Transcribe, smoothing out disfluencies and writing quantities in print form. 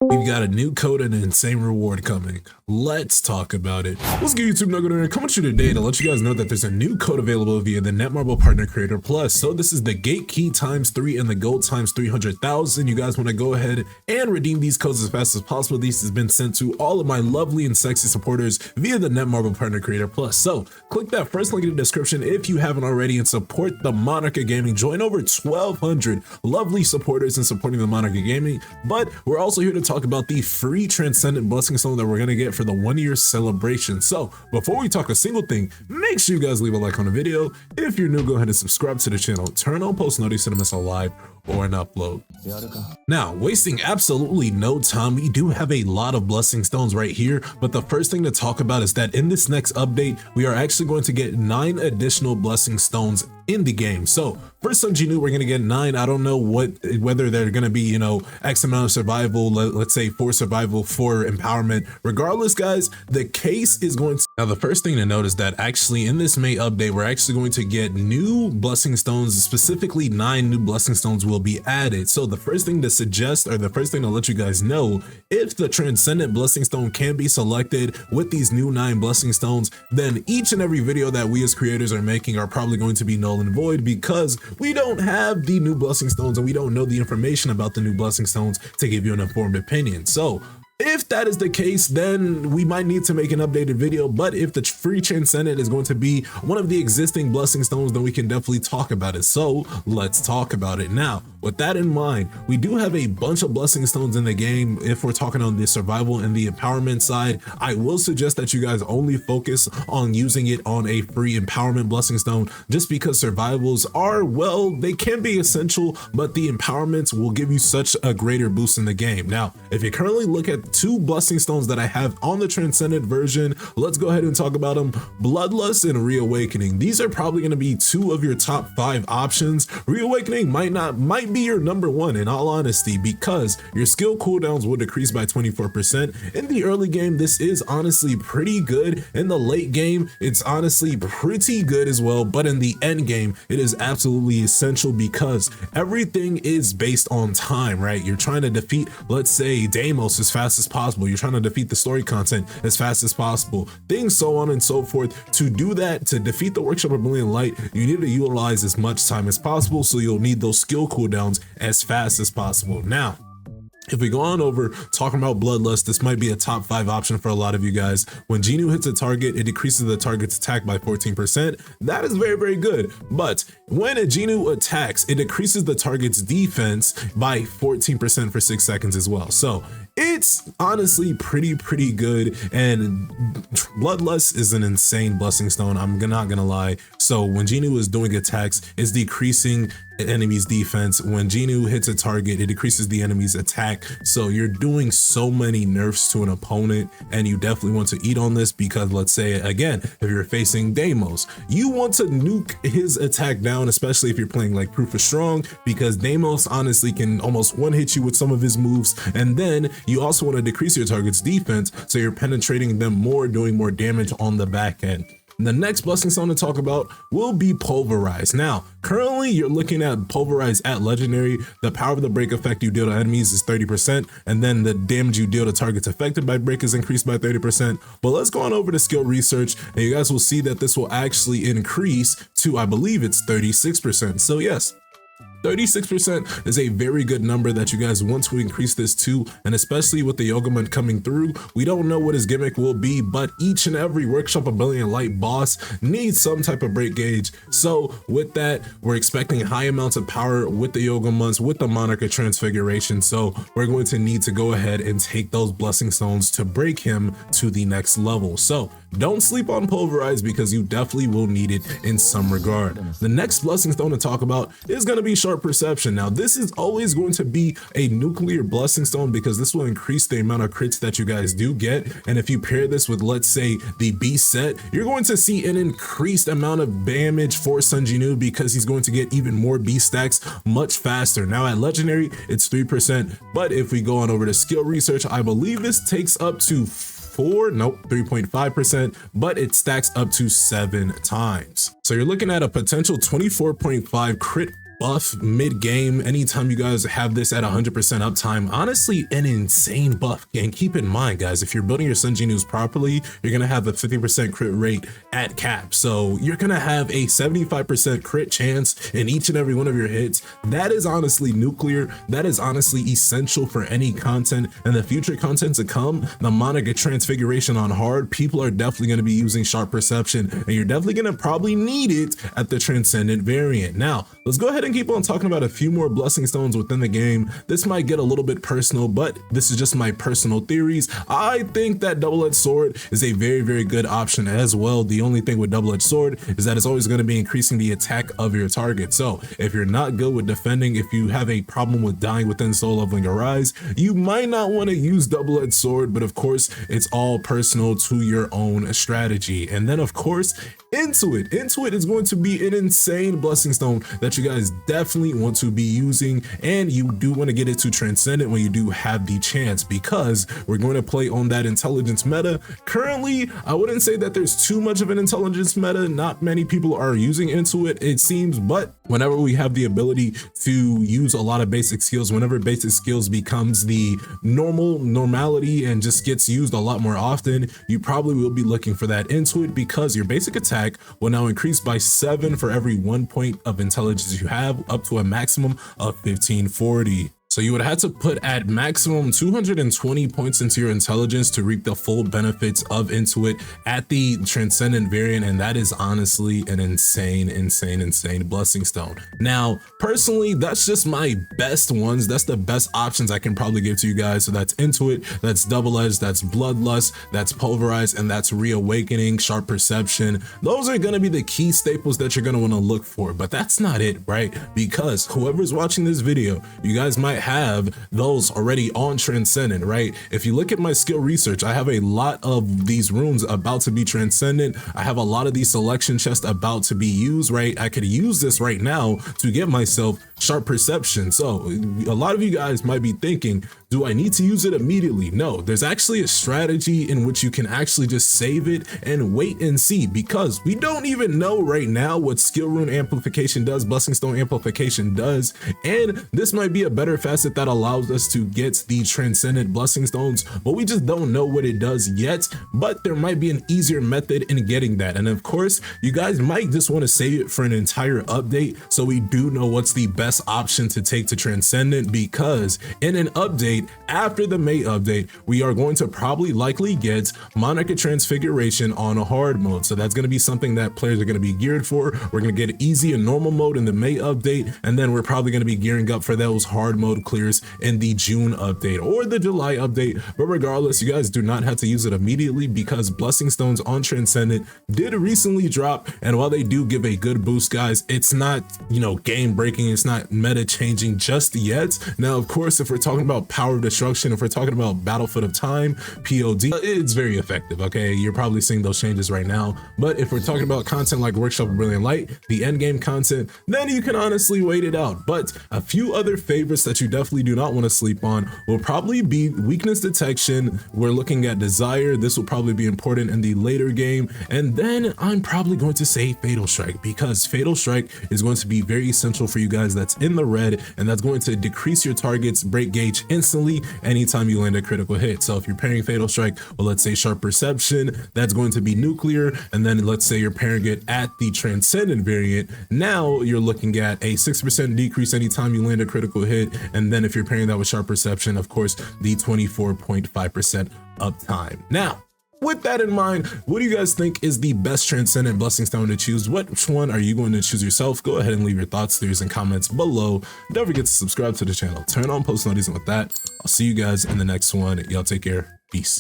We've got a new code and an insane reward coming. Let's talk about it. What's good, YouTube? NoGoodEman coming to you today to let you guys know that there's a new code available via the Netmarble Partner Creator Plus. So this is the Gate Key ×3 and the Gold ×300,000. You guys want to go ahead and redeem these codes as fast as possible. These has been sent to all of my lovely and sexy supporters via the Netmarble Partner Creator Plus. So click that first link in the description if you haven't already and support the Monarcha Gaming. Join over 1,200 lovely supporters in supporting the Monarcha Gaming. But we're also here to talk about the free Transcendent Blessing Stone that we're going to get for the 1-year celebration. So before we talk a single thing, make sure you guys leave a like on the video. If you're new, go ahead and subscribe to the channel. Turn on post notifications to miss a live or an upload. Now, wasting absolutely no time, we do have a lot of blessing stones right here, but the first thing to talk about is that in this next update, we are actually going to get 9 additional blessing stones in the game. So for Sun Jinwoo, we're going to get 9. I don't know whether they're going to be, X amount of survival, let's say 4 survival, 4 empowerment. Regardless, guys, the case is going to... Now, the first thing to note is that actually in this May update, we're actually going to get new blessing stones, specifically 9 new blessing stones will be added. So the first thing to suggest, or the first thing to let you guys know, if the Transcendent Blessing Stone can be selected with these new 9 blessing stones, then each and every video that we as creators are making are probably going to be null and void because we don't have the new blessing stones and we don't know the information about the new blessing stones to give you an informed opinion. So if that is the case, then we might need to make an updated video. But if the free Transcendent is going to be one of the existing blessing stones, then we can definitely talk about it. So let's talk about it now. With that in mind, we do have a bunch of blessing stones in the game. If we're talking on the survival and the empowerment side, I will suggest that you guys only focus on using it on a free empowerment blessing stone, just because survivals are, well, they can be essential, but the empowerments will give you such a greater boost in the game. Now, if you currently look at 2 blessing stones that I have on the Transcendent version, let's go ahead and talk about them. Bloodlust and Reawakening. These are probably going to be 2 of your top 5 options. Reawakening might be your number 1 in all honesty, because your skill cooldowns will decrease by 24%. In the early game, this is honestly pretty good. In the late game, it's honestly pretty good as well, but in the end game, it is absolutely essential because everything is based on time, right? You're trying to defeat, let's say, Deimos as fast as possible. You're trying to defeat the story content as fast as possible, things so on and so forth. To do that, to defeat the Workshop of Brilliant Light, you need to utilize as much time as possible, so you'll need those skill cooldowns as fast as possible. Now, if we go on over talking about Bloodlust, this might be a top 5 option for a lot of you guys. When Jinwoo hits a target, it decreases the target's attack by 14%. That is very, very good. But when a Jinwoo attacks, it decreases the target's defense by 14% for 6 seconds as well. So it's honestly pretty good, and Bloodlust is an insane blessing stone, I'm not gonna lie. So when Jinwoo is doing attacks, it's decreasing enemy's defense. When Jinwoo hits a target, it decreases the enemy's attack. So you're doing so many nerfs to an opponent, and you definitely want to eat on this because, let's say again, if you're facing Deimos, you want to nuke his attack down, especially if you're playing like Proof of Strong, because Deimos honestly can almost one-hit you with some of his moves. And then you also want to decrease your target's defense, so you're penetrating them more, doing more damage on the back end. The next blessing stone to talk about will be Pulverize. Now, currently you're looking at Pulverize at Legendary. The power of the break effect you deal to enemies is 30%, and then the damage you deal to targets affected by break is increased by 30%. But let's go on over to skill research, and you guys will see that this will actually increase to, I believe it's 36%. So yes, 36% is a very good number that you guys want to increase this to, and especially with the NoGoodEman coming through, we don't know what his gimmick will be, but each and every Workshop of Brilliant Light boss needs some type of break gauge. So with that, we're expecting high amounts of power with the NoGoodEmans, with the Monarcha transfiguration. So we're going to need to go ahead and take those blessing stones to break him to the next level. So don't sleep on Pulverize, because you definitely will need it in some regard. The next blessing stone to talk about is going to be Sharp Perception. Now, this is always going to be a nuclear blessing stone because this will increase the amount of crits that you guys do get. And if you pair this with, let's say, the Beast set, you're going to see an increased amount of damage for Sun Jinwoo because he's going to get even more Beast stacks much faster. Now at Legendary, it's 3%, but if we go on over to skill research, I believe this takes up to 3.5%, but it stacks up to 7 times. So you're looking at a potential 24.5 crit buff mid-game. Anytime you guys have this at 100% uptime, honestly, an insane buff. And keep in mind, guys, if you're building your Sun Genus properly, you're gonna have a 50% crit rate at cap. So you're gonna have a 75% crit chance in each and every one of your hits. That is honestly nuclear. That is honestly essential for any content and the future content to come. The Monica Transfiguration on hard, people are definitely going to be using Sharp Perception, and you're definitely going to probably need it at the Transcendent variant. Now, let's go ahead and keep on talking about a few more blessing stones within the game. This might get a little bit personal, but this is just my personal theories. I think that double-edged sword is a very, very good option as well. The only thing with double-edged sword is that it's always going to be increasing the attack of your target. So if you're not good with defending, if you have a problem with dying within soul leveling Arise, you might not want to use double-edged sword, but of course it's all personal to your own strategy. And then of course Intuit is going to be an insane blessing stone that you guys definitely want to be using, and you do want to get it to Transcendent when you do have the chance, because we're going to play on that intelligence meta. Currently, I wouldn't say that there's too much of an intelligence meta. Not many people are using Intuit, it seems, but whenever we have the ability to use a lot of basic skills, whenever basic skills becomes the normality and just gets used a lot more often, you probably will be looking for that Intuit, because your basic attack will now increase by 7 for every 1 point of intelligence you have, up to a maximum of 1540. So you would have to put at maximum 220 points into your intelligence to reap the full benefits of Intuit at the Transcendent variant, and that is honestly an insane blessing stone. Now, personally, that's just my best ones. That's the best options I can probably give to you guys. So that's Intuit, that's Double-Edged, that's Bloodlust, that's Pulverized, and that's Reawakening, Sharp Perception. Those are going to be the key staples that you're going to want to look for, but that's not it, right? Because whoever's watching this video, you guys might have those already on Transcendent, right? If you look at my skill research, I have a lot of these runes about to be Transcendent. I have a lot of these selection chests about to be used, right? I could use this right now to get myself Sharp Perception. So a lot of you guys might be thinking, do I need to use it immediately? No, there's actually a strategy in which you can actually just save it and wait and see, because we don't even know right now what skill rune amplification does, blessing stone amplification does, and this might be a better facet that allows us to get the Transcendent blessing stones, but we just don't know what it does yet. But there might be an easier method in getting that, and of course you guys might just want to save it for an entire update, so we do know what's the best option to take to Transcendent, because in an update after the May update, we are going to probably likely get Monica Transfiguration on a hard mode. So that's going to be something that players are going to be geared for. We're going to get easy and normal mode in the May update, and then we're probably going to be gearing up for those hard mode clears in the June update or the July update. But regardless, you guys do not have to use it immediately, because blessing stones on Transcendent did recently drop, and while they do give a good boost, guys, it's not, you know, game breaking, it's not meta changing just yet. Now, of course, if we're talking about power of destruction, if we're talking about Battlefield of Time, POD, it's very effective. Okay, you're probably seeing those changes right now. But if we're talking about content like Workshop of Brilliant Light, the end game content, then you can honestly wait it out. But a few other favorites that you definitely do not want to sleep on will probably be weakness detection. We're looking at desire. This will probably be important in the later game. And then I'm probably going to say Fatal Strike, because Fatal Strike is going to be very essential for you guys that's in the red, and that's going to decrease your target's break gauge instantly anytime you land a critical hit. So if you're pairing Fatal Strike, well, let's say Sharp Perception, that's going to be nuclear, and then let's say you're pairing it at the Transcendent variant, now you're looking at a 6% decrease anytime you land a critical hit, and then if you're pairing that with Sharp Perception, of course, the 24.5% uptime. Now, with that in mind, what do you guys think is the best Transcendent blessing stone to choose? Which one are you going to choose yourself? Go ahead and leave your thoughts, theories, and comments below. Don't forget to subscribe to the channel, turn on post notifications, and with that, I'll see you guys in the next one. Y'all take care. Peace.